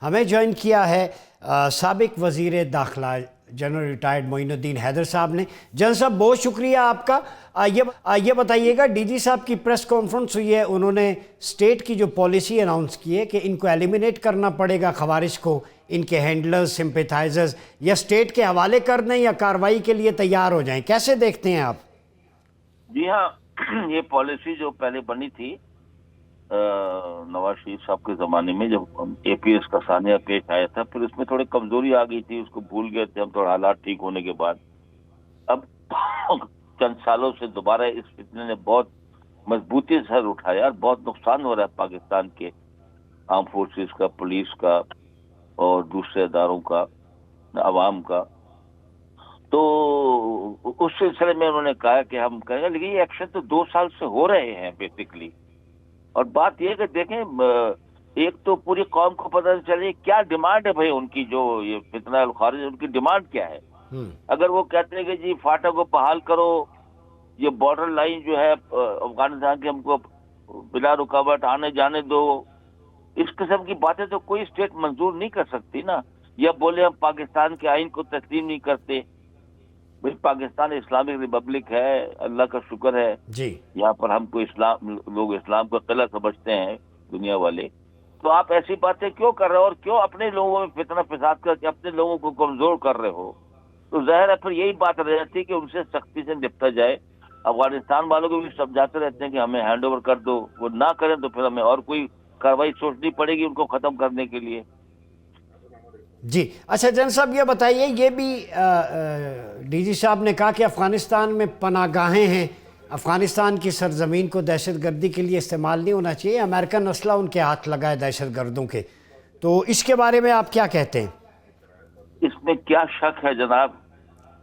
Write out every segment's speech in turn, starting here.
ہمیں جوائن کیا ہے سابق وزیر داخلہ جنرل ریٹائرڈ معین الدین حیدر صاحب نے۔ جنرل صاحب بہت شکریہ آپ کا۔ یہ بتائیے گا، ڈی جی صاحب کی پریس کانفرنس ہوئی ہے، انہوں نے اسٹیٹ کی جو پالیسی اناؤنس کی ہے کہ ان کو ایلیمینیٹ کرنا پڑے گا خوارج کو، ان کے ہینڈلرز، سمپیتھائزرز، یا اسٹیٹ کے حوالے کر دیں یا کارروائی کے لیے تیار ہو جائیں، کیسے دیکھتے ہیں آپ؟ جی ہاں، یہ پالیسی جو پہلے بنی تھی نواز شریف صاحب کے زمانے میں، جب اے پی ایس کا سانحہ پیش آیا تھا، پھر اس میں تھوڑی کمزوری آ گئی تھی، اس کو بھول گئے تھے ہم تھوڑا حالات ٹھیک ہونے کے بعد۔ اب چند سالوں سے دوبارہ اس فتنے نے بہت مضبوطی سے سر اٹھایا اور بہت نقصان ہو رہا ہے پاکستان کے آرم فورسز کا، پولیس کا اور دوسرے اداروں کا، عوام کا۔ تو اس سلسلے میں انہوں نے کہا کہ ہم کہیں گے، لیکن یہ ایکشن تو 2 سال سے ہو رہے ہیں بیسکلی۔ اور بات یہ کہ دیکھیں، ایک تو پوری قوم کو پتہ چلے کیا ڈیمانڈ ہے بھائی ان کی، جو یہ فتنہ الخارج، ان کی ڈیمانڈ کیا ہے۔ اگر وہ کہتے ہیں کہ جی فاٹا کو بحال کرو، یہ بارڈر لائن جو ہے افغانستان کی ہم کو بلا رکاوٹ آنے جانے دو، اس قسم کی باتیں تو کوئی اسٹیٹ منظور نہیں کر سکتی نا۔ یا بولے ہم پاکستان کے آئین کو تسلیم نہیں کرتے، بھائی پاکستان اسلامک ریپبلک ہے، اللہ کا شکر ہے جی، یہاں پر ہم کو لوگ اسلام کا قلعہ سمجھتے ہیں دنیا والے۔ تو آپ ایسی باتیں کیوں کر رہے ہو، اور کیوں اپنے لوگوں میں فتنہ فساد کر کے اپنے لوگوں کو کمزور کر رہے ہو؟ تو ظاہر ہے پھر یہی بات رہ جاتی ہے کہ ان سے سختی سے نپٹا جائے۔ افغانستان والوں کو بھی سمجھاتے رہتے ہیں کہ ہمیں ہینڈ اوور کر دو، وہ نہ کریں تو پھر ہمیں اور کوئی کارروائی سوچنی پڑے گی ان کو ختم کرنے کے لیے۔ جی اچھا جنرل صاحب یہ بتائیے، یہ بھی ڈی جی صاحب نے کہا کہ افغانستان میں پناہ گاہیں ہیں، افغانستان کی سرزمین کو دہشت گردی کے لیے استعمال نہیں ہونا چاہیے، امریکن اسلحہ ان کے ہاتھ لگا ہے دہشت گردوں کے، تو اس کے بارے میں آپ کیا کہتے ہیں؟ اس میں کیا شک ہے جناب،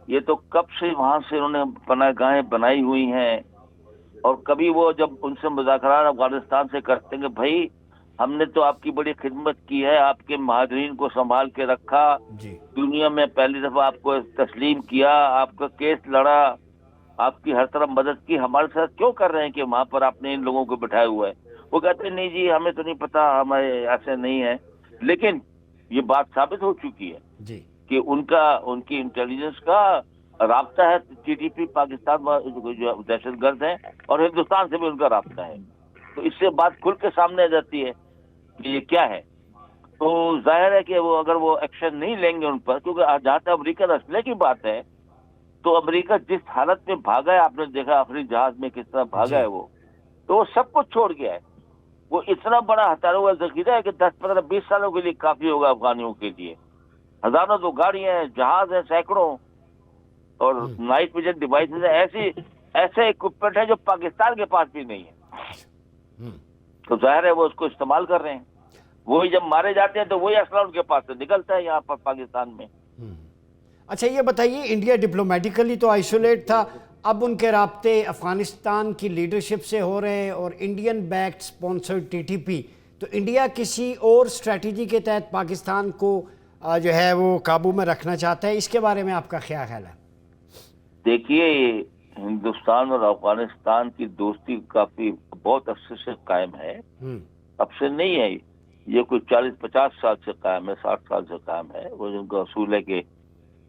یہ تو کب سے وہاں سے انہوں نے پناہ گاہیں بنائی ہوئی ہیں، اور کبھی وہ جب ان سے مذاکرات افغانستان سے کرتے ہیں کہ بھائی ہم نے تو آپ کی بڑی خدمت کی ہے، آپ کے مہاجرین کو سنبھال کے رکھا، جی دنیا میں پہلی دفعہ آپ کو تسلیم کیا، آپ کا کیس لڑا، آپ کی ہر طرف مدد کی، ہمارے ساتھ کیوں کر رہے ہیں کہ وہاں پر آپ نے ان لوگوں کو بٹھایا ہوا ہے؟ وہ کہتے ہیں نہیں جی ہمیں تو نہیں پتا، ہمارے ایسے نہیں ہے۔ لیکن یہ بات ثابت ہو چکی ہے جی کہ ان کی انٹیلیجنس کا رابطہ ہے ٹی ٹی پی پاکستان جو دہشت گرد ہیں، اور ہندوستان سے بھی ان کا رابطہ ہے۔ تو اس سے بات کھل کے سامنے آ جاتی ہے کہ یہ کیا ہے۔ تو ظاہر ہے کہ وہ اگر وہ ایکشن نہیں لیں گے ان پر، کیونکہ جہاں تک امریکن اسلحے کی بات ہے تو امریکہ جس حالت میں بھاگا ہے، آپ نے دیکھا آخری جہاز میں کس طرح بھاگا ہے وہ، تو وہ سب کچھ چھوڑ گیا ہے۔ وہ اتنا بڑا ہتھیاروں کا ذخیرہ ہے کہ 10 15 20 سالوں کے لیے کافی ہوگا افغانیوں کے لیے۔ ہزاروں تو گاڑیاں ہیں، جہاز ہیں سینکڑوں، اور نائٹ ویژن ڈیوائسز ہیں، ایسے اکوپمنٹ ہے جو پاکستان کے پاس بھی نہیں ہے۔ تو ظاہر ہے وہ اس کو استعمال کر رہے ہیں، وہی جب مارے جاتے ہیں تو وہی اسلحہ ان کے پاس سے نکلتا ہے یہاں پر پاکستان میں۔ اچھا یہ بتائیے، انڈیا ڈپلومیٹیکلی تو آئسولیٹ تھا، اب ان کے رابطے افغانستان کی لیڈرشپ سے ہو رہے ہیں اور Indian backed sponsor T T P, تو انڈیا کسی اور اسٹریٹجی کے تحت پاکستان کو جو ہے وہ قابو میں رکھنا چاہتا ہے، اس کے بارے میں آپ کا کیا خیال ہے؟ دیکھیے، ہندوستان اور افغانستان کی دوستی کافی بہت عرصے سے قائم ہے، اب سے نہیں ہے، یہ کوئی 40 50 سال سے قائم ہے، 60 سال سے قائم ہے۔ وہ ان کا اصول ہے کہ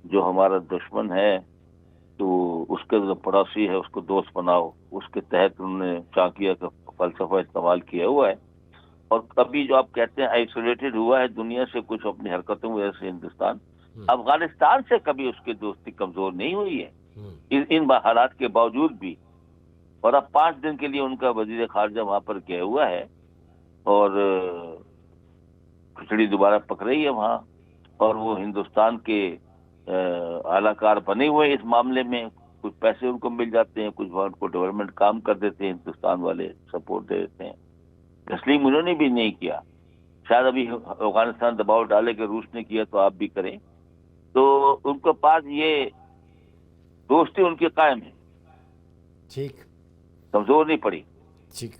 جو ہمارا دشمن ہے تو اس کے جو پڑوسی ہے اس کو دوست بناؤ، اس کے تحت انہوں نے چانکیہ کا فلسفہ استعمال کیا ہوا ہے۔ اور کبھی جو آپ کہتے ہیں آئسولیٹڈ ہوا ہے دنیا سے کچھ اپنی حرکتوں کی وجہ سے ہندوستان، افغانستان سے کبھی اس کی دوستی کمزور نہیں ہوئی ہے ان حالات کے باوجود بھی۔ اور اب 5 دن کے لیے ان کا وزیر خارجہ وہاں پر گیا ہوا ہے، اور کھچڑی دوبارہ پک رہی ہے وہاں، اور وہ ہندوستان کے اعلی کار بنے ہوئے اس معاملے میں، کچھ پیسے ان کو مل جاتے ہیں، کچھ وہاں ان کو ڈیولپمنٹ کام کر دیتے ہیں، ہندوستان والے سپورٹ دے دیتے ہیں۔ تسلیم انہوں نے بھی نہیں کیا، شاید ابھی افغانستان دباؤ ڈالے کہ روس نے کیا تو آپ بھی کریں، تو ان کے پاس یہ دوستی ان کی قائم ہے، ٹھیک، کمزور نہیں پڑی۔ ٹھیک۔